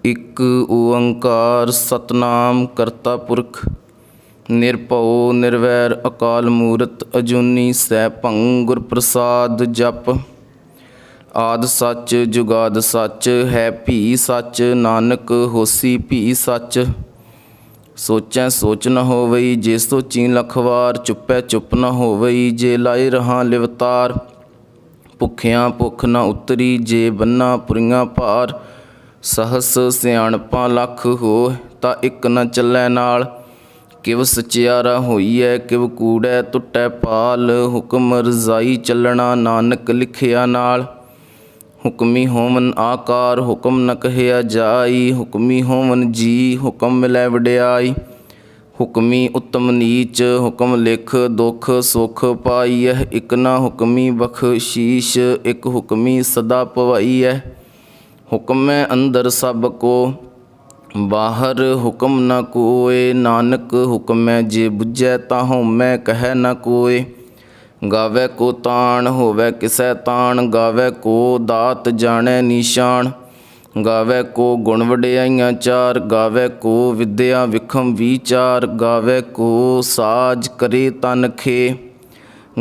ਇੱਕ ਓੰਕਾਰ ਸਤਨਾਮ ਕਰਤਾ ਪੁਰਖ ਨਿਰਭਉ ਨਿਰਵੈਰ ਅਕਾਲ ਮੂਰਤ ਅਜੂਨੀ ਸੈਭੰ ਗੁਰ ਪ੍ਰਸਾਦ ਜਪ। ਆਦਿ ਸੱਚ ਜੁਗਾਦਿ ਸੱਚ ਹੈ ਭੀ ਸੱਚ, ਨਾਨਕ ਹੋਸੀ ਭੀ ਸੱਚ। ਸੋਚੈ ਸੋਚ ਨ ਹੋਵਈ ਜੇ ਸੋਚੀ ਲੱਖ ਵਾਰ, ਚੁੱਪੈ ਚੁੱਪ ਨ ਹੋਵਈ ਜੇ ਲਾਏ ਰਹਾਂ ਲਿਵਤਾਰ। ਭੁੱਖਿਆਂ ਭੁੱਖ ਨ ਉਤਰੀ ਜੇ ਬੰਨਾ ਪੁਰੀਆਂ ਭਾਰ, ਸਹਸ ਸਿਆਣਪਾਂ ਲੱਖ ਹੋਇ ਤਾਂ ਇੱਕ ਨ ਚੱਲੈ ਨਾਲ। ਕਿਵ ਸਚਿਆਰਾ ਹੋਈਐ ਕਿਵ ਕੂੜੈ ਟੁੱਟੈ ਪਾਲ, ਹੁਕਮ ਰਜ਼ਾਈ ਚੱਲਣਾ ਨਾਨਕ ਲਿਖਿਆ ਨਾਲ। ਹੁਕਮੀ ਹੋਵਨ ਆਕਾਰ ਹੁਕਮ ਨ ਕਹਿਆ ਜਾਈ, ਹੁਕਮੀ ਹੋਵਨ ਜੀ ਹੁਕਮ ਮਿਲੈ ਵਡਿਆਈ। ਹੁਕਮੀ ਉੱਤਮ ਨੀਚ ਹੁਕਮ ਲਿਖ ਦੁੱਖ ਸੁਖ ਪਾਈਐ, ਇਕ ਨਾ ਹੁਕਮੀ ਬਖਸ਼ੀਸ਼ ਇਕ ਹੁਕਮੀ ਸਦਾ ਪਵਾਈਐ। ਹੁਕਮੈ ਅੰਦਰ ਸਭ ਕੋ ਬਾਹਰ ਹੁਕਮ ਨ ਕੋਇ, ਨਾਨਕ ਹੁਕਮੈ ਜੇ ਬੁਝੈ ਤਾਂ ਹਉਮੈ ਕਹਿ ਨ ਕੋਇ। ਗਾਵੈ ਕੋ ਤਾਣ ਹੋਵੈ ਕਿਸੈ ਤਾਣ, ਗਾਵੈ ਕੋ ਦਾਤ ਜਾਣੈ ਨੀਸ਼ਾਨ। ਗਾਵੈ ਕੋ ਗੁਣ ਵਡਿਆਈਆਂ ਚਾਰ, ਗਾਵੈ ਕੋ ਵਿਦਿਆ ਵਿਖਮ ਵੀਚਾਰ। ਗਾਵੈ ਕੋ ਸਾਜ ਕਰੇ ਤਨ ਖੇ,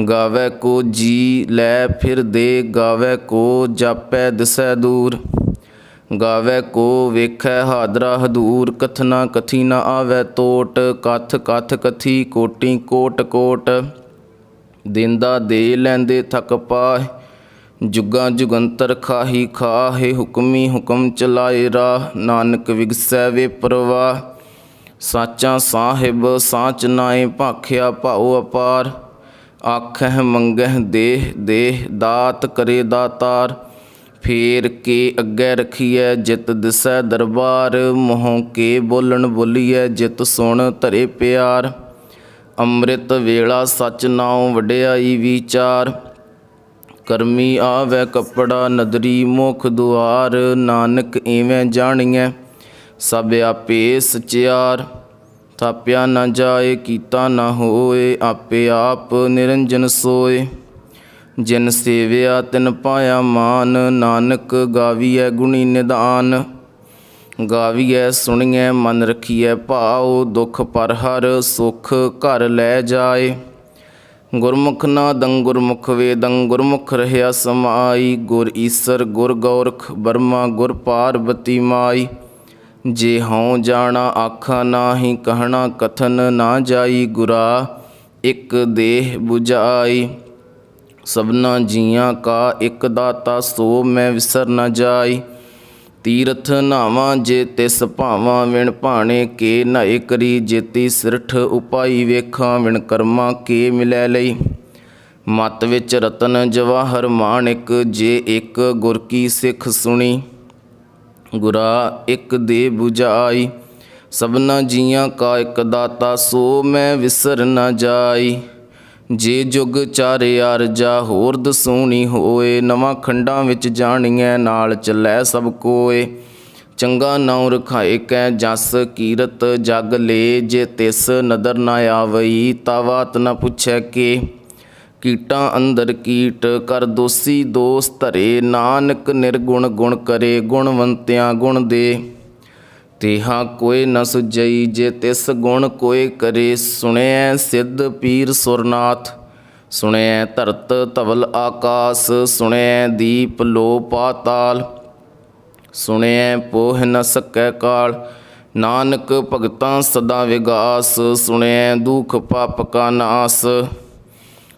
ਗਾਵੈ ਕੋ ਜੀ ਲੈ ਫਿਰ ਦੇ। ਗਾਵੈ ਕੋ ਜਾਪੈ ਦਿਸੈ ਦੂਰ, ਗਾਵੈ ਕੋ ਵੇਖੈ ਹਾਦਰਾ ਹਦੂਰ। ਕਥਨਾ ਕਥੀ ਨ ਆਵੈ ਤੋਟ, ਕਥ ਕਥ ਕਥੀ ਕੋਟੀ ਕੋਟ ਕੋਟ। ਦੇਂਦਾ ਦੇ ਲੈਂਦੇ ਥਕ ਪਾਹਿ, ਜੁਗਾਂ ਜੁਗੰਤਰ ਖਾਹੀ ਖਾਹਿ। ਹੁਕਮੀ ਹੁਕਮ ਚਲਾਏ ਰਾਹ, ਨਾਨਕ ਵਿਗਸੈ ਵੇ ਪ੍ਰਵਾਹ। ਸਾਚਾ ਸਾਹਿਬ ਸਾਚ ਨਾਏ ਭਾਖਿਆ ਭਾਉ ਅਪਾਰ। ਆਖਹਿ ਮੰਗਹਿ ਦੇਹ ਦੇਹ ਦਾਤ ਕਰੇ ਦਾਤਾਰ। ਫੇਰ ਕੇ ਅੱਗੇ ਰਖੀਐ ਜਿਤ ਦਿਸੈ ਦਰਬਾਰ, ਮੂੰਹੋਂ ਕੇ ਬੋਲਣ ਬੋਲੀਐ ਜਿਤ ਸੁਣ ਧਰੇ ਪਿਆਰ। ਅੰਮ੍ਰਿਤ ਵੇਲਾ ਸਚ ਨਾਉ ਵਡਿਆਈ ਵੀਚਾਰ, ਕਰਮੀ ਆਵੈ ਕੱਪੜਾ ਨਦਰੀ ਮੁਖ ਦੁਆਰ। ਨਾਨਕ ਇਵੇਂ ਜਾਣੀਐ ਸਭ ਆਪੇ ਸਚਿਆਰ, ਥਾਪਿਆ ਨਾ ਜਾਏ ਕੀਤਾ ਨਾ ਹੋਏ, ਆਪੇ ਆਪ ਨਿਰੰਜਨ ਸੋਏ। ਜਿਨ ਸੇਵਿਆ ਤਿਨ ਪਾਇਆ ਮਾਨ, ਨਾਨਕ ਗਾਵੀਐ ਗੁਣੀ ਨਿਧਾਨ। ਗਾਵੀਐ ਸੁਣੀਐ ਮਨ ਰਖੀਐ ਭਾਉ, ਦੁਖ ਪਰ ਹਰ ਸੁਖ ਘਰ ਲੈ ਜਾਏ। ਗੁਰਮੁਖ ਨਾਦੰ ਗੁਰਮੁਖ ਵੇਦੰ, ਗੁਰਮੁਖ ਰਹਿਆ ਸਮਾਈ। ਗੁਰ ਈਸਰ ਗੁਰ ਗੋਰਖ ਬਰਮਾ ਗੁਰ ਪਾਰਬਤੀ ਮਾਈ। ਜੇ ਹਉ ਜਾਣਾ ਆਖਾ ਨਾਹੀ, ਕਹਿਣਾ ਕਥਨ ਨਾ ਜਾਈ। ਗੁਰਾ ਇੱਕ ਦੇਹ ਬੁਝਾਈ, ਸਭਨਾ ਜੀਆਂ ਕਾ ਇੱਕ ਦਾਤਾ ਸੋ ਮੈਂ ਵਿਸਰ ਨ ਜਾਈ। ਤੀਰਥ ਨਾਵਾਂ ਜੇ ਤਿਸ ਭਾਵਾਂ, ਵਿਣ ਭਾਣੇ ਕੇ ਨਏ ਕਰੀ। ਜੇਤੀ ਸਿਰਠ ਉਪਾਈ ਵੇਖਾਂ, ਵਿਣ ਕਰਮਾਂ ਕੇ ਮਿਲੈ ਲਈ। ਮਤ ਵਿੱਚ ਰਤਨ ਜਵਾਹਰ ਮਾਣਿਕ, ਜੇ ਇੱਕ ਗੁਰ ਕੀ ਸਿੱਖ ਸੁਣੀ। ਗੁਰਾ ਇੱਕ ਦੇ ਬੁਝਾਈ, ਸਭਨਾ ਜੀਆਂ ਕਾ ਇੱਕ ਦਾਤਾ ਸੋ ਮੈਂ ਵਿਸਰ ਨ ਜਾਈ। ਜੇ ਜੁਗ ਚਾਰਿਆ ਰਜਾ ਹੋਰ ਦਸੂਣੀ ਹੋਏ, ਨਵਾਂ ਖੰਡਾਂ ਵਿੱਚ ਜਾਣੀਐ ਨਾਲ ਚੱਲੈ ਸਭ ਕੋਏ। ਚੰਗਾ ਨਾਉ ਰਖਾਏ ਕੈ ਜਸ ਕੀਰਤ ਜਗ ਲੇ, ਜੇ ਤਿਸ ਨਦਰ ਨ ਆਵਈ ਤਾ ਬਾਤ ਨ ਪੁੱਛੈ ਕੇ। ਕੀਟਾਂ ਅੰਦਰ ਕੀਟ ਕਰ ਦੋਸੀ ਦੋਸ ਧਰੇ, ਨਾਨਕ ਨਿਰਗੁਣ ਗੁਣ ਕਰੇ ਗੁਣਵੰਤਿਆਂ ਗੁਣ ਦੇ। ਤੇਹਾ ਕੋਇ ਨ ਸੁਝਈ ਜੇ ਤਿਸ ਗੁਣ ਕੋਇ ਕਰੇ, ਸੁਣਿਐ ਸਿੱਧ ਪੀਰ ਸੁਰਨਾਥ। ਸੁਣਿਐ ਧਰਤ ਧਵਲ ਆਕਾਸ, ਸੁਣਿਐ ਦੀਪ ਲੋ ਪਾਤਾਲ। ਸੁਣਿਐ ਪੋਹਿ ਨ ਸਕੈ ਕਾਲ, ਨਾਨਕ ਭਗਤਾਂ ਸਦਾ ਵਿਗਾਸ। ਸੁਣਿਐ ਦੁਖ ਪਾਪ ਕਾ ਨਾਸ,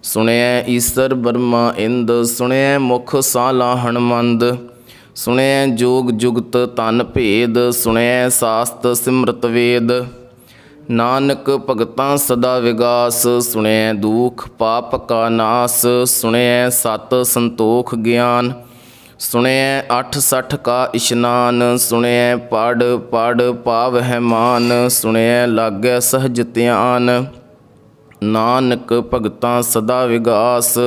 ਸੁਣਿਐ ਈਸਰ ਬਰਮਾ ਇੰਦ। ਸੁਣਿਐ ਮੁਖ ਸਾਲਾ ਹਣਮੰਦ, ਸੁਣਿਐ ਜੋਗ ਜੁਗਤ ਧਨ ਭੇਦ। ਸੁਣਿਐ ਸਾਸਤ ਸਿਮਰਤ ਵੇਦ, ਨਾਨਕ ਭਗਤਾਂ ਸਦਾ ਵਿਗਾਸ। ਸੁਣਿਐ ਦੁਖ ਪਾਪ ਕਾ ਨਾਸ, ਸੁਣਿਐ ਸਤ ਸੰਤੋਖ ਗਿਆਨ। ਸੁਣਿਐ 68 ਕਾ ਇਸ਼ਨਾਨ, ਸੁਣਿਐ ਪੜ ਪੜ ਪਾਵਹਿ ਮਾਨ। ਸੁਣਿਐ ਲਾਗੈ ਸਹਜ ਧਿਆਨ, ਨਾਨਕ ਭਗਤਾਂ ਸਦਾ ਵਿਗਾਸ।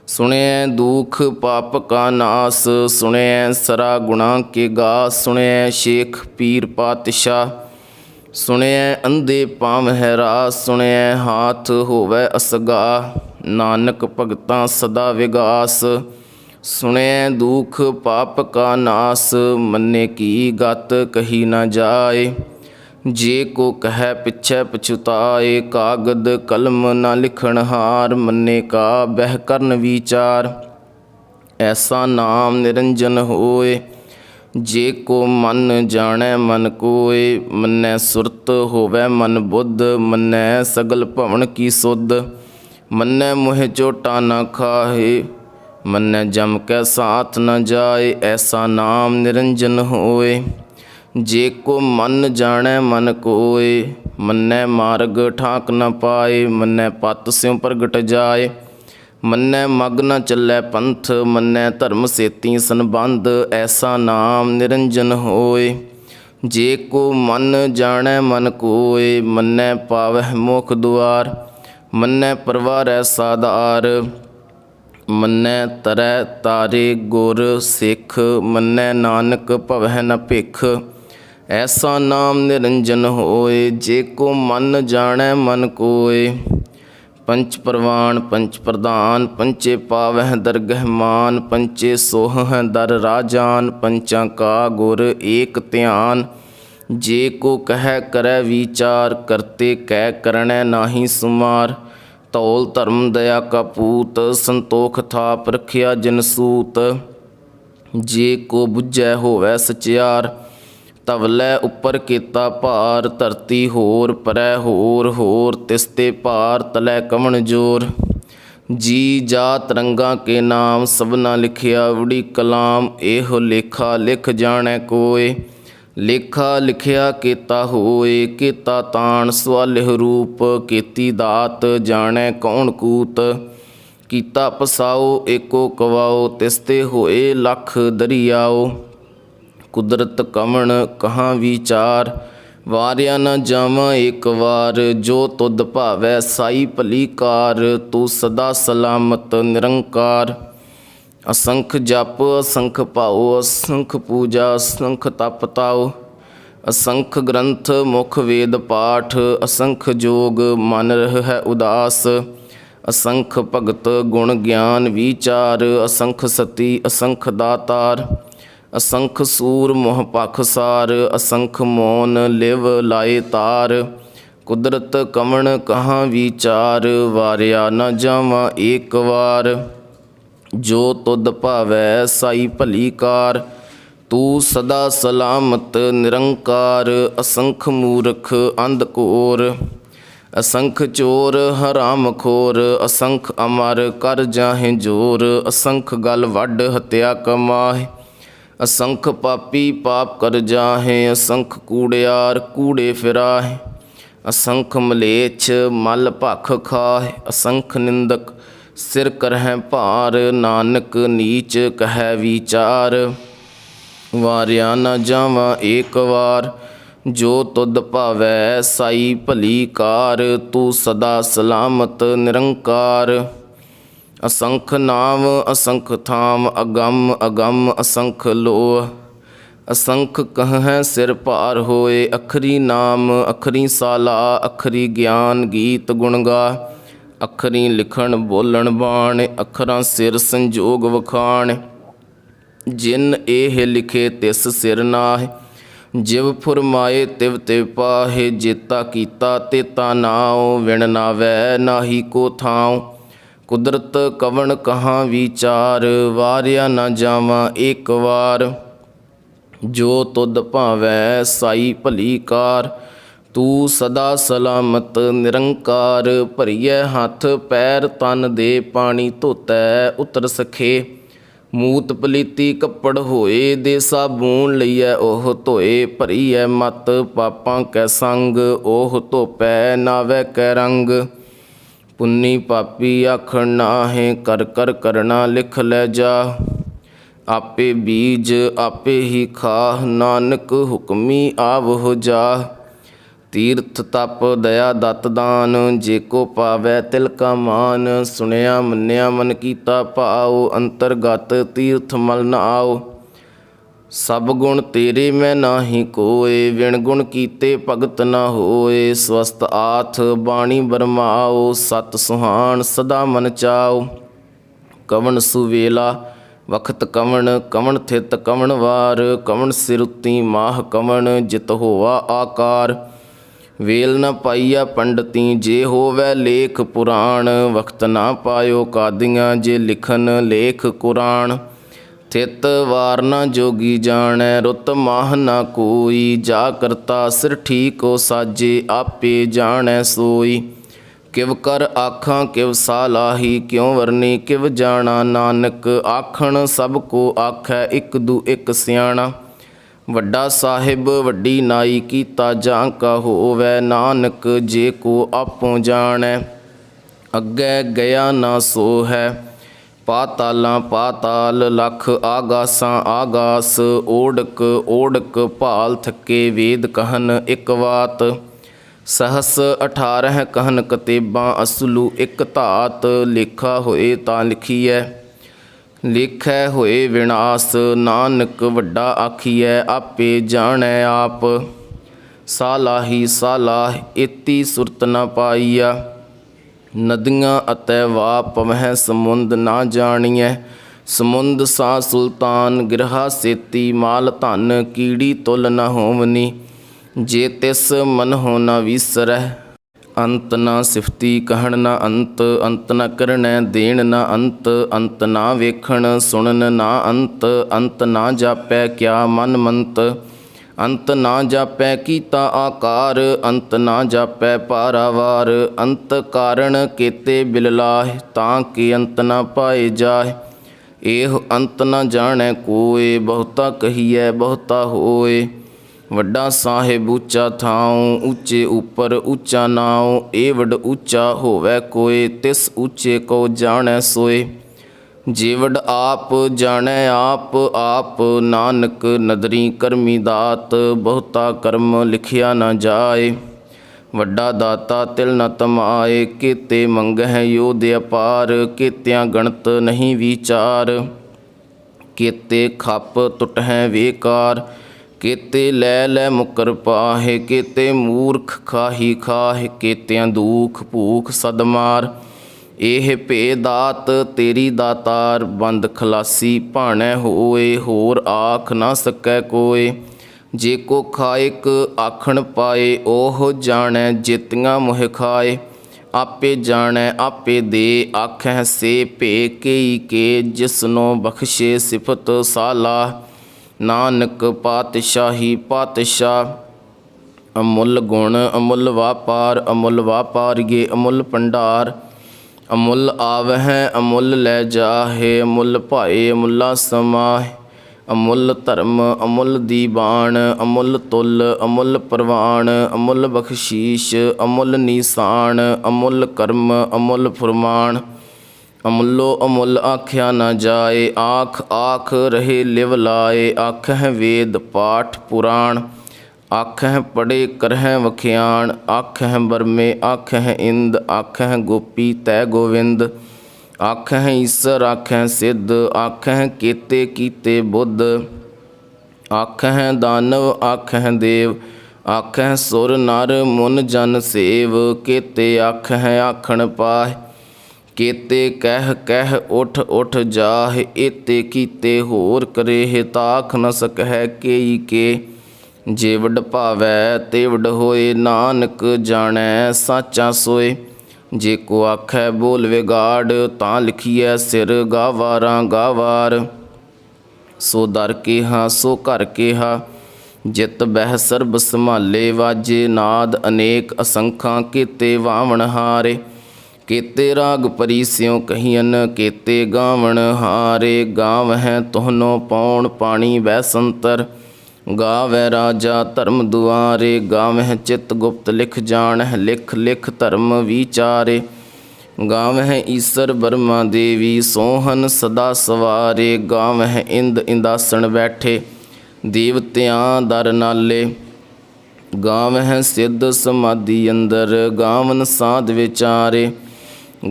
ਸੁਣਿਐ ਦੁਖ ਪਾਪ ਕਾ ਨਾਸ, ਸੁਣਿਐ ਸਰਾ ਗੁਣਾ ਕੇ ਗਾ। ਸੁਣਿਐ ਸ਼ੇਖ ਪੀਰ ਪਾਤਸ਼ਾਹ, ਸੁਣਿਐ ਅੰਧੇ ਪਾਵਹਿ ਰਾਹ। ਸੁਣਿਐ ਹਾਥ ਹੋਵੈ ਅਸਗਾ, ਨਾਨਕ ਭਗਤਾਂ ਸਦਾ ਵਿਗਾਸ। सुने दुख पाप का नास, मन्ने की गत कही न जाए। जे को कह पिछे पछुताए, कागद कलम न लिखण हार, मन्ने का बह करन विचार। ऐसा नाम निरंजन होए, जे को मन जाने मन कोय। मन्ने सुरत होवे मन बुद्ध, मन्ने सगल भवन की सुध। मन्ने मुँह चोटा न खाहे, मन्ने जम के साथ न जाए। ऐसा नाम निरंजन होए, जे को मन जाने मन कोय। मन्ने मार्ग ठाक न पाए, मन्ने पत स्यों प्रगट जाए। मन्ने मग न चलै पंथ, मन्ने धर्म सेती संबंध। ऐसा नाम निरंजन होए, जे को मन जाने मन कोय। मन्ने पावह मोख दुआर, मन्ने परवारै साधार। मन्ने तरै तारे गुर सिख, मन्ने नानक भवै न भिख। ऐसा नाम निरंजन होए, जे को मन जाने मन कोय। पंच परवान पंच प्रधान, पंचे पावह दरगह मान। पंचे सोह दर राजान, पंचा का गुर एक ध्यान। जे को कह करै विचार, करते कै करनै नाहि सुमार। धौल धर्म दया का पूत, संतोख थाप रखिया जिन सूत। जे को बुझै होवै सचियार, तवलै उपर केता भार। धरती होर परै होर, होर तिसते भार, तलै कवण जोर। जी जात रंगा के नाम, सबना लिखिया उड़ी कलाम। एहो लेखा लिख जाणै कोय, लेखा लिखिया केता होए। केता ताण सवालिह रूप, केती दात जाणै कौन कूत। कीता पसाओ एको कवाओ, तिसते होए लख दरियाओ। कुदरत कवण कहाँ विचार, वारिया न जावां एक वार। जो तुध भावै साई भली कार, तू सदा सलामत निरंकार। असंख जप असंख भाओ, असंख पूजा असंख तप ताओ। असंख ग्रंथ मुख वेद पाठ, असंख जोग मन रहै उदास। असंख भगत गुण ज्ञान विचार, असंख सती असंख दातार। असंख सूर मोह पखसार, असंख मौन लिव लाए तार। कुदरत कवण कहाँ विचार, वारिया न जावां एक वार। जो तुध भावै साई भली कार, तू सदा सलामत निरंकार। असंख मूर्ख अंध घोर, असंख चोर हराम खोर। असंख अमर कर जाहें जोर, असंख गल वड हत्या कमाहे। असंख पापी पाप कर जाहें, असंख कूड़ियार कूड़े फिराहे। असंख मलेच्छ मल भख खाहे, असंख निंदक सिर करहैं भार। नानक नीच कहै विचार, वारिया न जावां एक वार। जो तुध भावै साई भली कार, तू सदा सलामत निरंकार। असंख नाम असंख थाम, अगम अगम असंख लोह। असंख कहैं सिर भार होए, अखरी नाम अखरी साला। अखरी ज्ञान गीत गुण गा, अखरी लिखण बोलण बाण। अखरां सिर संजोग वखाण, जिन एह लिखे तिस सिर नाहि। जिव फुरमाए तिव तिव पाहे, जेता कीता तेता नाओ। विण नावै नाही को थाओ, कुदरत कवण कहाँ विचार। वारिया न जावां एक वार, जो तुध भावै साई भली कार। तू सदा सलामत निरंकार। भरिए हथ पैर तन दे, पानी धोतै उतर सखे। मूत पलीती कपड़ होए, दे साबून लईए ओह धोए। भरीए मत पापां कै संग, ओह धोपै नावै कै रंग। पुन्नी पापी आखण नाहें, कर कर करना लिख लै जा। आपे बीज आपे ही खाह, नानक हुक्मी आवहो जा। तीर्थ तप दया दत्त दान, जे को पावै तिल का मान। सुनिया मन्निया मन कीता भाओ, अंतरगत तीर्थ मल न आओ। सब गुण तेरे मैं नाही कोय, विण गुण कीते भगत न होए। स्वस्थ आथ बाणी बरमाओ, सत सुहान सदा मन चाओ। कवन सुवेला ਵਖਤ ਕਵਣ ਕਵਣ ਥਿਤ ਕਵਣ ਵਾਰ, ਕਵਣ ਸਿਰੁਤੀ ਮਾਹ ਕਵਣ ਜਿਤ ਹੋਆ ਆਕਾਰ। ਵੇਲ ਨ ਪਾਈਆ ਪੰਡਤੀ ਜੇ ਹੋਵੈ ਲੇਖ ਪੁਰਾਣ, ਵਖਤ ਨਾ ਪਾਇਓ ਕਾਦੀਆਂ ਜੇ ਲਿਖਨ ਲੇਖ ਕੁਰਾਨ। ਥਿਤ ਵਾਰ ਨਾ ਜੋਗੀ ਜਾਣੈ ਰੁੱਤ ਮਾਹ ਨਾ ਕੋਈ, ਜਾ ਕਰਤਾ ਸਿਰ ਠੀਕੋ ਸਾਜੇ ਆਪੇ ਜਾਣੈ ਸੋਈ। ਕਿਵ ਕਰ ਆਖਾਂ ਕਿਵ ਸਾਲਾਹੀ, ਕਿਉ ਵਰਨੀ ਕਿਵ ਜਾਣਾ ਨਾਨਕ। ਆਖਣ ਸਭ ਕੋ ਆਖੈ ਇਕ ਦੂ ਇਕ ਸਿਆਣਾ, ਵੱਡਾ ਸਾਹਿਬ ਵੱਡੀ ਨਾਈ ਕੀਤਾ ਜਾਂ ਕਾ ਹੋਵੈ। ਨਾਨਕ ਜੇ ਕੋ ਆਪੋ ਜਾਣੈ ਅੱਗੇ ਗਿਆ ਨਾ ਸੋ ਹੈ। ਪਾਤਾਲਾਂ ਪਾਤਾਲ ਲਖ ਆਗਾਸਾਂ ਆਗਾਸ, ਓੜਕ ਓੜਕ ਭਾਲ ਥੱਕੇ ਵੇਦ ਕਹਿਨ ਇਕ ਵਾਤ। ਸਹਸ 18 ਕਹਿਨ ਕਤੇਬਾਂ ਅਸਲੂ ਇਕ ਧਾਤ, ਲੇਖਾ ਹੋਏ ਤਾਂ ਲਿਖੀਐ ਲੇਖੈ ਹੋਏ ਵਿਨਾਸ਼। ਨਾਨਕ ਵੱਡਾ ਆਖੀਐ ਆਪੇ ਜਾਣੈ ਆਪ, ਸਾਲਾਹੀ ਸਾਲਾਹ ਏਤੀ ਸੁਰਤ ਨ ਪਾਈਆ। ਨਦੀਆਂ ਅਤੇ ਵਾ ਪਵਹਿ ਸਮੁੰਦ ਨਾ ਜਾਣੀਐ, ਸਮੁੰਦ ਸਾ ਸੁਲਤਾਨ ਗਿਰਹਾ ਸੇਤੀ। ਮਾਲ ਧਨ ਕੀੜੀ ਤੁਲ ਨ ਹੋਵਨੀ, ਜੇ ਤਿਸ ਮਨ ਹੋ ਨ ਵੀਸਰਹਿ। ਅੰਤ ਨਾ ਸਿਫਤੀ ਕਹਿਣ ਨਾ ਅੰਤ, ਅੰਤ ਨ ਕਰਨੈ ਦੇਣ ਨਾ ਅੰਤ। ਅੰਤ ਨਾ ਵੇਖਣ ਸੁਣਨ ਨਾ ਅੰਤ, ਅੰਤ ਨਾ ਜਾਪੈ ਕਿਆ ਮਨ ਮੰਤ। ਅੰਤ ਨਾ ਜਾਪੈ ਕੀਤਾ ਆਕਾਰ, ਅੰਤ ਨਾ ਜਾਪੈ ਪਾਰਾਵਾਰ। ਅੰਤ ਕਾਰਣ ਕੇਤੇ ਬਿਲ ਲਾਹਿ, ਤਾਂ ਕਿ ਅੰਤ ਨਾ ਪਾਏ ਜਾਹਿ। ਇਹ ਅੰਤ ਨ ਜਾਣੈ ਕੋਇ, ਬਹੁਤਾ ਕਹੀਐ ਬਹੁਤਾ ਹੋਏ। ਵੱਡਾ ਸਾਹਿਬ ਉੱਚਾ ਥਾਉ, ਉੱਚੇ ਉੱਪਰ ਉੱਚਾ ਨਾਉ। ਏਵਡ ਉੱਚਾ ਹੋਵੈ ਕੋਇ, ਤਿਸ ਉੱਚੇ ਕੋ ਜਾਣੈ ਸੋਏ। ਜੇਵਡ ਆਪ ਜਾਣੈ ਆਪ ਆਪ, ਨਾਨਕ ਨਦਰੀ ਕਰਮੀ ਦਾਤ। ਬਹੁਤਾ ਕਰਮ ਲਿਖਿਆ ਨ ਜਾਏ, ਵੱਡਾ ਦਾਤਾ ਤਿਲ ਨ ਤਮਾਏ। ਕੇਤੇ ਮੰਗਹਿ ਯੋਧ ਅਪਾਰ, ਕੇਤਿਆਂ ਗਣਤ ਨਹੀਂ ਵਿਚਾਰ। ਕੇਤੇ ਖੱਪ ਟੁਟਹਿ ਵੇਕਾਰ, ਕੇਤੇ ਲੈ ਲੈ ਮੁਕਰ ਪਾਹੇ। ਕੇਤੇ ਮੂਰਖ ਖਾਹੀ ਖਾਹ, ਕੇਤਿਆਂ ਦੁਖ ਭੂਖ ਸਦ ਮਾਰ। ਇਹ ਭੇ ਦਾਤ ਤੇਰੀ ਦਾਤਾਰ, ਬੰਦ ਖਲਾਸੀ ਭਾਣੈ ਹੋਏ। ਹੋਰ ਆਖ ਨਾ ਸਕੈ ਕੋਇ, ਜੇ ਕੋ ਖਾਇਕ ਆਖਣ ਪਾਏ। ਉਹ ਜਾਣੈ ਜੇਤੀਆਂ ਮੋਹਿ ਖਾਏ, ਆਪੇ ਜਾਣੈ ਆਪੇ ਦੇ। ਆਖੈ ਸੇ ਭੇ ਕੇਈ ਕੇ, ਜਿਸਨੋ ਬਖਸ਼ੇ ਸਿਫਤ ਸਾਲਾਹ। ਨਾਨਕ ਪਾਤਸ਼ਾਹੀ ਪਾਤਸ਼ਾਹ, ਅਮੁੱਲ ਗੁਣ ਅਮੁੱਲ ਵਾਪਾਰ। ਅਮੁੱਲ ਵਾਪਾਰੀਏ ਅਮੁੱਲ ਭੰਡਾਰ, ਅਮੁੱਲ ਆਵਹਿ ਅਮੁੱਲ ਲੈ ਜਾਹੇ। ਅਮੁੱਲ ਭਾਏ ਅਮੁੱਲਾ ਸਮਾਹਿ, ਅਮੁੱਲ ਧਰਮ ਅਮੁੱਲ ਦੀਵਾਨ। ਅਮੁੱਲ ਤੁਲ ਅਮੁੱਲ ਪ੍ਰਵਾਨ, ਅਮੁੱਲ ਬਖਸ਼ੀਸ਼ ਅਮੁੱਲ ਨੀਸਾਨ। ਅਮੁੱਲ ਕਰਮ ਅਮੁੱਲ ਫੁਰਮਾਨ, ਅਮੁੱਲੋ ਅਮੁੱਲ ਆਖਿਆ ਨਾ ਜਾਏ। ਆਖ ਆਖ ਰਹੇ ਲਿਵ ਲਾਏ, ਆਖਹਿ ਵੇਦ ਪਾਠ ਪੁਰਾਣ। ਆਖਹਿ ਪੜ੍ਹੇ ਕਰਹਿ ਵਖਿਆਣ, ਆਖਹਿ ਬਰਮੇ ਆਖਹਿ ਇੰਦ। ਆਖਹਿ ਗੋਪੀ ਤੈ ਗੋਵਿੰਦ, ਆਖਹਿ ਈਸਰ ਆਖਹਿ ਸਿੱਧ। ਆਖਹਿ ਕੇਤੇ ਕੀਤੇ ਬੁੱਧ, ਆਖਹਿ ਦਾਨਵ ਆਖਹਿ ਦੇਵ। ਆਖਹਿ ਸੁਰ ਨਰ ਮੁਨ ਜਨ ਸੇਵ, ਕੇਤੇ ਆਖਹਿ ਆਖਣ ਪਾਹਿ। ਕੇਤੇ ਕਹਿ ਕਹਿ ਉਠ ਉਠ ਜਾਹਿ, ਏਤੇ ਕੀਤੇ ਹੋਰ ਕਰੇਹ। ਤਾਖ ਨ ਸਕਹਿ ਕੇਈ ਕੇ, ਜੇਵਡ ਭਾਵੈ ਤੇਵਡ ਹੋਏ। ਨਾਨਕ ਜਾਣੈ ਸਾਚਾ ਸੋਏ, ਜੇ ਕੋ ਆਖੈ ਬੋਲ ਵਿਗਾੜ। ਤਾਂ ਲਿਖੀਐ ਸਿਰ ਗਾਵਾਰਾਂ ਗਾਵਾਰ, ਸੋ ਦਰ ਕੇਹਾ ਸੋ ਘਰ ਕੇਹਾ। ਜਿਤ ਬਹਿ ਸਰਬ ਸੰਭਾਲੇ, ਵਾਜੇ ਨਾਦ ਅਨੇਕ ਅਸੰਖਾਂ। ਕੇਤੇ ਵਾਵਣ ਹਾਰੇ, ਕੇਤੇ ਰਾਗ ਪਰੀ ਸਿਉ ਕਹੀਅਨ। ਕੇਤੇ ਗਾਵਣ ਹਾਰੇ, ਗਾਵਹਿ ਤੁਹਾਨੋ ਪੌਣ ਪਾਣੀ ਬੈ ਸੰਤਰ। ਗਾਵੈ ਰਾਜਾ ਧਰਮ ਦੁਆਰੇ, ਗਾਵਹਿ ਚਿਤ ਗੁਪਤ ਲਿਖ ਜਾਣਹਿ। ਲਿਖ ਲਿਖ ਧਰਮ ਵਿਚਾਰੇ, ਗਾਵਹਿ ਈਸਰ ਬਰਮਾ ਦੇਵੀ। ਸੋਹਨ ਸਦਾ ਸਵਾਰੇ, ਗਾਵਹਿ ਇੰਦ ਇੰਦਾਸਣ ਬੈਠੇ। ਦੇਵਤਿਆਂ ਦਰ ਨਾਲੇ, ਗਾਵਹਿ ਸਿੱਧ ਸਮਾਧੀ ਅੰਦਰ। ਗਾਵਨ ਸਾਧ ਵਿਚਾਰੇ,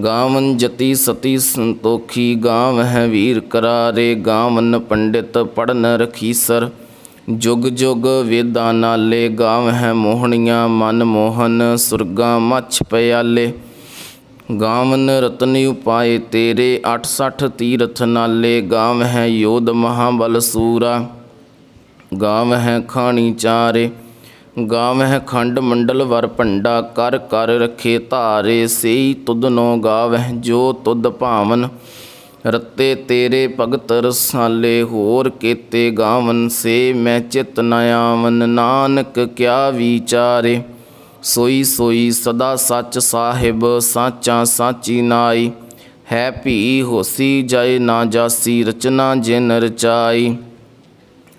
ਗਾਵਨ ਜਤੀ ਸਤੀ ਸੰਤੋਖੀ। ਗਾਵਹਿ ਵੀਰ ਕਰਾਰੇ, ਗਾਵਨ ਪੰਡਿਤ ਪੜਨ ਰਖੀਸਰ। ਜੁਗ ਜੁਗ ਵੇਦਾਂ ਨਾਲੇ, ਗਾਵਹਿ ਮੋਹਣੀਆਂ ਮਨ ਮੋਹਨ। ਸੁਰਗਾਂ ਮੱਛ ਪਿਆਲੇ, ਗਾਵਨ ਰਤਨ ਉਪਾਏ ਤੇਰੇ 68 ਤੀਰਥ ਨਾਲੇ। ਗਾਵਹਿ ਯੋਧ ਮਹਾਬਲ ਸੂਰਾ ਗਾਵਹਿ ਖਾਣੀ ਚਾਰੇ। ਗਾਵਹਿ ਖੰਡ ਮੰਡਲ ਵਰ ਭੰਡਾ ਕਰ ਕਰ ਰੱਖੇ ਧਾਰੇ। ਸੇਈ ਤੁਧਨੋ ਗਾਵਹਿ ਜੋ ਤੁਧ ਭਾਵਨ ਰਤੇ ਤੇਰੇ ਭਗਤ ਰਸਾਲੇ। ਹੋਰ ਕੇਤੇ ਗਾਵਨ ਸੇ ਮੈਂ ਚਿਤ ਨ ਆਵਨ ਨਾਨਕ ਕਿਆ ਵਿਚਾਰੇ। ਸੋਈ ਸੋਈ ਸਦਾ ਸੱਚ ਸਾਹਿਬ ਸਾਚਾ ਸਾਚੀ ਨਾਈ। ਹੈ ਭੀ ਹੋਸੀ ਜਾਏ ਨਾ ਜਾਸੀ ਰਚਨਾ ਜਿਨ ਰਚਾਈ।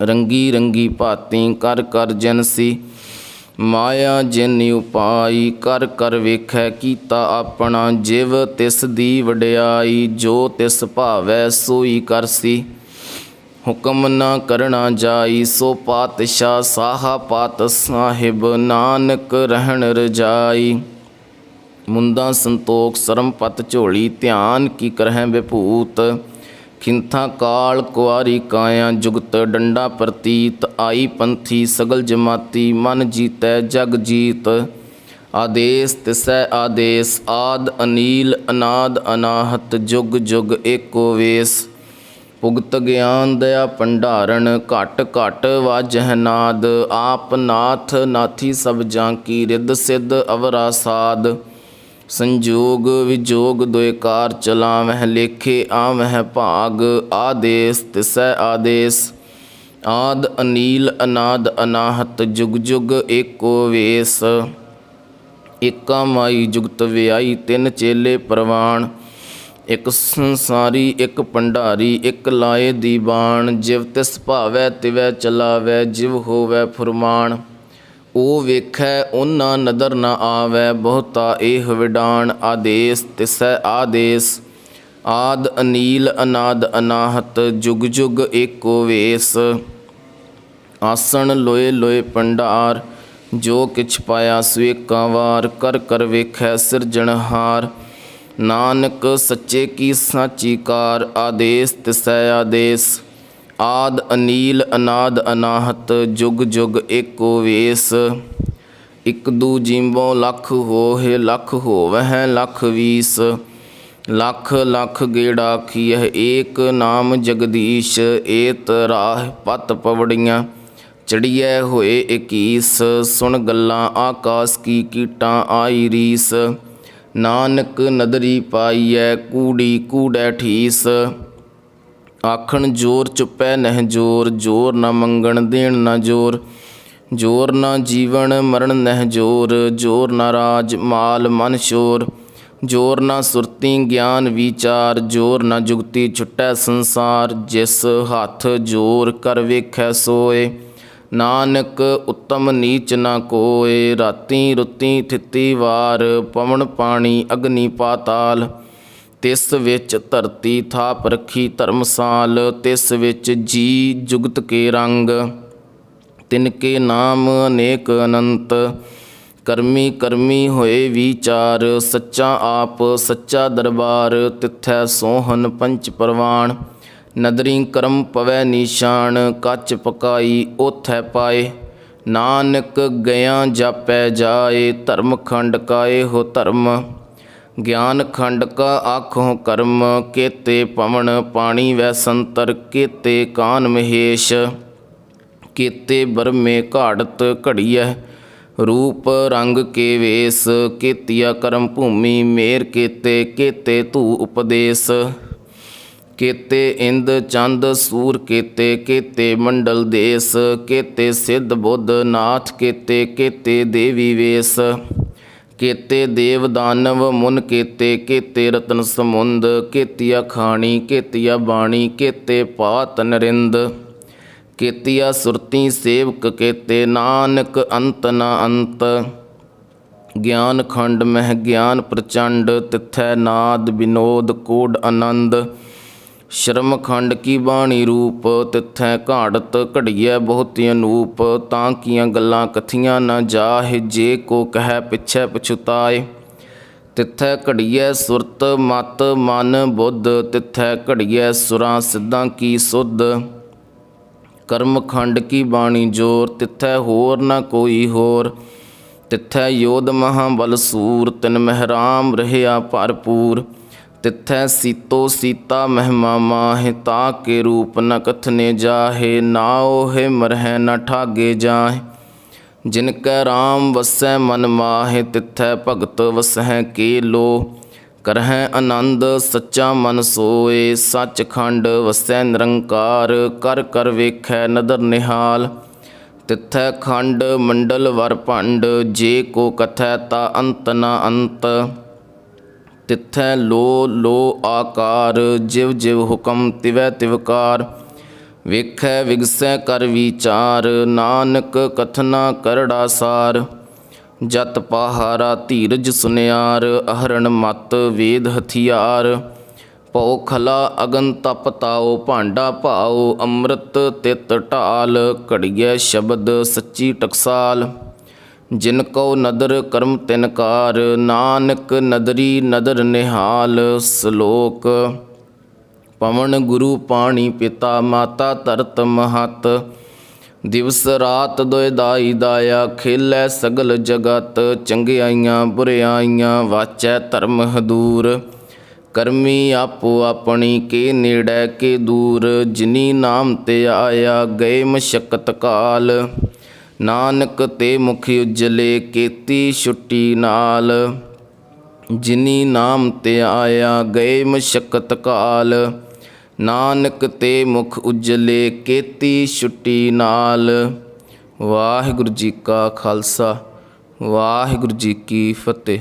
ਰੰਗੀ ਰੰਗੀ ਭਾਤੀ ਕਰ ਕਰ ਜਨਸੀ ਮਾਇਆ ਜਿਨ ਉਪਾਈ। ਕਰ ਕਰ ਵੇਖੈ ਕੀਤਾ ਆਪਣਾ ਜਿਵ ਤਿਸ ਦੀ ਵਡਿਆਈ। ਜੋ ਤਿਸ ਭਾਵੈ ਸੋਈ ਕਰਸੀ ਹੁਕਮ ਨਾ ਕਰਨਾ ਜਾਈ। ਸੋ ਪਾਤਸ਼ਾਹ ਸਾਹਾ ਪਾਤ ਸਾਹਿਬ ਨਾਨਕ ਰਹਿਣ ਰਜਾਈ। ਮੁੰਦਾ ਸੰਤੋਖ ਸਰਮ ਪਤ ਝੋਲੀ ਧਿਆਨ ਕੀ ਕਰਹਿ ਵਿਭੂਤ। ਖਿੰਥਾ ਕਾਲ ਕੁਆਰੀ ਕਾਇਆ ਜੁਗਤ ਡੰਡਾ ਪ੍ਰਤੀਤ। ਆਈ ਪੰਥੀ ਸਗਲ ਜਮਾਤੀ ਮਨ ਜੀਤੈ ਜਗ ਜੀਤ। ਆਦੇਸ ਤਿਸੈ ਆਦੇਸ ਆਦ ਅਨੀਲ ਅਨਾਦ ਅਨਾਹਤ ਜੁਗ ਜੁਗ ਏਕੋ ਵੇਸ। ਭੁਗਤ ਗਿਆਨ ਦਇਆ ਭੰਡਾਰਨ ਘਟ ਘਟ ਵਾਜਹਿ ਨਾਦ। ਆਪ ਨਾਥ ਨਾਥੀ ਸਭ ਜਾਂ ਕੀ ਰਿੱਧ ਸਿੱਧ ਅਵਰਾ ਸਾਧ। ਸੰਜੋਗ ਵਿਜੋਗ ਦੁਇ ਕਾਰ ਚਲਾਵਹਿ ਲੇਖੇ ਆਵਹਿ ਭਾਗ। ਆਦੇਸ ਤਿਸੈ ਆਦੇਸ ਆਦ ਅਨੀਲ ਅਨਾਦ ਅਨਾਹਤ ਜੁਗ ਜੁਗ ਏਕੋ ਵੇਸ। ਏਕਾ ਮਾਈ ਜੁਗਤ ਵਿਆਈ ਤਿੰਨ ਚੇਲੇ ਪ੍ਰਵਾਨ। ਇੱਕ ਸੰਸਾਰੀ ਇੱਕ ਭੰਡਾਰੀ ਇੱਕ ਲਾਏ ਦੀ ਬਾਣ। ਜਿਵ ਤਿਸ ਭਾਵੈ ਤਿਵੈ ਚਲਾਵੈ ਜਿਵ ਹੋਵੈ ਫੁਰਮਾਨ। ਉਹ ਵੇਖੈ ਉਹਨਾਂ ਨਦਰ ਨ ਆਵੈ ਬਹੁਤਾ ਇਹ ਵਿਡਾਣ। ਆਦੇਸ ਤਿਸੈ ਆਦੇਸ ਆਦ ਅਨੀਲ ਅਨਾਦ ਅਨਾਹਤ ਜੁਗ ਜੁਗ ਏਕੋ ਵੇਸ। ਆਸਣ ਲੋਏ ਲੋਏ ਭੰਡਾਰ ਜੋ ਕਿਛ ਪਾਇਆ ਸਵੇਕਾਂ ਵਾਰ। ਕਰ ਕਰ ਵੇਖੈ ਸਿਰਜਣਹਾਰ ਨਾਨਕ ਸੱਚੇ ਕੀ ਸਾਚੀ ਕਾਰ। ਆਦੇਸ ਤਿਸੈ ਆਦੇਸ ਆਦ ਅਨੀਲ ਅਨਾਦ ਅਨਾਹਤ ਜੁਗ ਜੁਗ ਏਕੋ ਵੇਸ। ਇੱਕ ਦੂ ਜੀਂਬੋ ਲੱਖ ਹੋਹੇ ਲੱਖ ਹੋਵਹਿ ਲੱਖ ਵੀਸ। ਲੱਖ ਲੱਖ ਗੇੜਾ ਆਖੀਐ ਏਕ ਨਾਮ ਜਗਦੀਸ਼। ਏਤ ਰਾਹ ਪਤ ਪਵੜੀਆਂ ਚੜੀਐ ਹੋਏ 21। ਸੁਣ ਗੱਲਾਂ ਆਕਾਸ ਕੀ ਕੀਟਾਂ ਆਈ ਰੀਸ। ਨਾਨਕ ਨਦਰੀ ਪਾਈਐ ਕੂੜੀ ਕੂੜੈ ਠੀਸ। ਆਖਣ ਜੋਰ ਚੁੱਪੈ ਨਹਿ ਜੋਰ। ਜੋਰ ਨਾ ਮੰਗਣ ਦੇਣ ਨਾ ਜੋਰ। ਜੋਰ ਨਾ ਜੀਵਨ ਮਰਨ ਨਹਿ ਜੋਰ। ਜੋਰ ਨਾ ਰਾਜ ਮਾਲ ਮਨ ਸ਼ੋਰ। ਜੋਰ ਨਾ ਸੁਰਤੀ ਗਿਆਨ ਵਿਚਾਰ। ਜੋਰ ਨਾ ਜੁਗਤੀ ਛੁਟੈ ਸੰਸਾਰ। ਜਿਸ ਹੱਥ ਜੋਰ ਕਰ ਵੇਖੈ ਸੋਏ ਨਾਨਕ ਉੱਤਮ ਨੀਚ ਨਾ ਕੋਏ। ਰਾਤੀ ਰੁੱਤੀ ਥਿੱਤੀ ਵਾਰ ਪਵਨ ਪਾਣੀ ਅਗਨੀ ਪਾਤਾਲ। ਤਿਸ ਵਿੱਚ ਧਰਤੀ ਥਾਪ ਰੱਖੀ ਧਰਮਸਾਲ। ਤਿਸ ਵਿੱਚ ਜੀ ਜੁਗਤ ਕੇ ਰੰਗ ਤਿਨਕੇ ਨਾਮ ਅਨੇਕ ਅਨੰਤ। ਕਰਮੀ ਕਰਮੀ ਹੋਏ ਵਿਚਾਰ ਸੱਚਾ ਆਪ ਸੱਚਾ ਦਰਬਾਰ। ਤਿੱਥੈ ਸੋਹਨ ਪੰਚ ਪ੍ਰਵਾਨ ਨਦਰੀ ਕਰਮ ਪਵੈ ਨਿਸ਼ਾਨ। ਕੱਚ ਪਕਾਈ ਓਥੈ ਪਾਏ ਨਾਨਕ ਗਿਆ ਜਾਪੈ ਜਾਏ। ਧਰਮ ਖੰਡ ਕਾਏ ਹੋ ਧਰਮ ਗਿਆਨ ਖੰਡ ਕਾ ਆਖੋਂ ਕਰਮ। ਕੇਤੇ ਪਵਨ ਪਾਣੀ ਵੈ ਸੰਤਰ ਕੇਤੇ ਕਾਨ ਮਹੇਸ਼। ਕੇਤੇ ਬਰਮੇ ਘਾੜਤ ਘੜੀਐ ਰੂਪ ਰੰਗ ਕੇ ਵੇਸ। ਕੇਤੀਆ ਕਰਮ ਭੂਮੀ ਮੇਰ ਕੇਤੇ ਕੇਤੇ ਧੂ ਉਪਦੇਸ। ਕੇਤੇ ਇੰਦ ਚੰਦ ਸੂਰ ਕੇਤੇ ਕੇਤੇ ਮੰਡਲ ਦੇਸ। ਕੇਤੇ ਸਿੱਧ ਬੁੱਧ ਨਾਥ ਕੇਤੇ ਕੇਤੇ ਦੇਵੀ ਵੇਸ। ਕੇਤੇ ਦੇਵ ਦਾਨਵ ਮੁਨ ਕੇਤੇ ਕੇਤੇ ਰਤਨ ਸਮੁੰਦ। ਕੇਤੀਆ ਖਾਣੀ ਕੇਤੀਆ ਬਾਣੀ ਕੇਤੇ ਪਾਤ ਨਰਿੰਦ। ਕੇਤੀਆ ਸੁਰਤੀ ਸੇਵਕ ਕੇਤੇ ਨਾਨਕ ਅੰਤ ਨ ਅੰਤ। ਗਿਆਨ ਖੰਡ ਮਹਿ ਗਿਆਨ ਪ੍ਰਚੰਡ ਤਿੱਥੈ ਨਾਦ ਵਿਨੋਦ ਕੋਡ ਆਨੰਦ। ਸ਼ਰਮ ਖੰਡ ਕੀ ਬਾਣੀ ਰੂਪ ਤਿੱਥੈ ਘਾੜਤ ਘੜੀਐ ਬਹੁਤੀ ਅਨੂਪ। ਤਾਂ ਕੀਆਂ ਗੱਲਾਂ ਕਥੀਆਂ ਨਾ ਜਾਹੇ ਜੇ ਕੋ ਕਹਿ ਪਿਛੈ ਪਛੁਤਾਏ। ਤਿੱਥੈ ਘੜੀਐ ਸੁਰਤ ਮਤ ਮਨ ਬੁੱਧ। ਤਿੱਥੈ ਘੜੀਐ ਸੁਰਾਂ ਸਿੱਧਾਂ ਕੀ ਸੁਧ। ਕਰਮ ਖੰਡ ਕੀ ਬਾਣੀ ਜੋਰ ਤਿੱਥੈ ਹੋਰ ਨਾ ਕੋਈ ਹੋਰ। ਤਿੱਥੈ ਯੋਧ ਮਹਾਬਲ ਸੂਰ, ਤਿਨ ਮਹਿ ਰਾਮ ਰਹਿਆ ਭਰਪੂਰ। ਤਿੱਥੈ ਸੀਤੋ ਸੀਤਾ ਮਹਿਮਾ ਮਾਹਿ, ਤਾ ਕੇ ਰੂਪ ਨ ਕਥਨੇ ਜਾਹੇ। ਨਾ ਓਹੇ ਮਰਹਿ ਨ ਠਾਗੇ ਜਾਹੇ, ਜਿਨ ਕੈ ਰਾਮ ਵਸੈ ਮਨ ਮਾਹੇ। ਤਿੱਥੈ ਭਗਤ ਵਸਹਿ ਕੇ ਲੋ, ਕਰਹਿ ਆਨੰਦ ਸੱਚਾ ਮਨ ਸੋਏ। ਸੱਚਖੰਡ ਵਸੈ ਨਿਰੰਕਾਰ, ਕਰ ਕਰ ਵੇਖੈ ਨਦਰ ਨਿਹਾਲ। ਤਿੱਥੈ ਖੰਡ ਮੰਡਲ ਵਰ ਭੰਡ, ਜੇ ਕੋ ਕਥੈ ਤਾ ਅੰਤ ਨ ਅੰਤ। ਤਿੱਥੈ ਲੋ ਲੋ ਆਕਾਰ, ਜਿਵ ਜਿਵ ਹੁਕਮ ਤਿਵੈ ਤਿਵਕਾਰ। ਵੇਖੈ ਵਿਗਸੈ ਕਰ ਵਿਚਾਰ, ਨਾਨਕ ਕਥਨਾ ਕਰੜਾ ਸਾਰ। ਜਤ ਪਾਹਾਰਾ ਧੀਰਜ ਸੁਨਿਆਰ, ਅਹਰਣ ਮਤ ਵੇਦ ਹਥਿਆਰ। ਭਉ ਖਲਾ ਅਗਨ ਤਪ ਤਾਓ, ਭਾਂਡਾ ਭਾਓ ਅੰਮ੍ਰਿਤ ਤਿਤ ਢਾਲ। ਘੜੀਐ ਸ਼ਬਦ ਸੱਚੀ ਟਕਸਾਲ, ਜਿਨ ਕਉ ਨਦਰ ਕਰਮ ਤਿਨ ਕਾਰ। ਨਾਨਕ ਨਦਰੀ ਨਦਰ ਨਿਹਾਲ। ਸ਼ਲੋਕ। ਪਵਨ ਗੁਰੂ ਪਾਣੀ ਪਿਤਾ, ਮਾਤਾ ਧਰਤ ਮਹਤ। ਦਿਵਸ ਰਾਤ ਦੁਇ ਦਾਈ ਦਾਇਆ, ਖੇਲੈ ਸਗਲ ਜਗਤ। ਚੰਗਿਆਈਆਂ ਬੁਰਿਆਈਆਂ ਵਾਚੈ ਧਰਮ ਹਦੂਰ। ਕਰਮੀ ਆਪੋ ਆਪਣੀ, ਕੇ ਨੇੜੈ ਕੇ ਦੂਰ। ਜਿਨੀ ਨਾਮ ਤੇ ਆਇਆ, ਗਏ ਮਸ਼ਕਤ ਕਾਲ। ਨਾਨਕ ਤੇ ਮੁਖ ਉਜਲੇ, ਕੀਤੀ ਛੁੱਟੀ ਨਾਲ। ਜਿਨੀ ਨਾਮ ਤੇ ਆਇਆ, ਗਏ ਮਸ਼ਕਤ ਕਾਲ। ਨਾਨਕ ਤੇ ਮੁਖ ਉਜਲੇ, ਕੀਤੀ ਛੁੱਟੀ ਨਾਲ। ਵਾਹਿਗੁਰੂ ਜੀ ਕਾ ਖਾਲਸਾ, ਵਾਹਿਗੁਰੂ ਜੀ ਕੀ ਫਤਿਹ।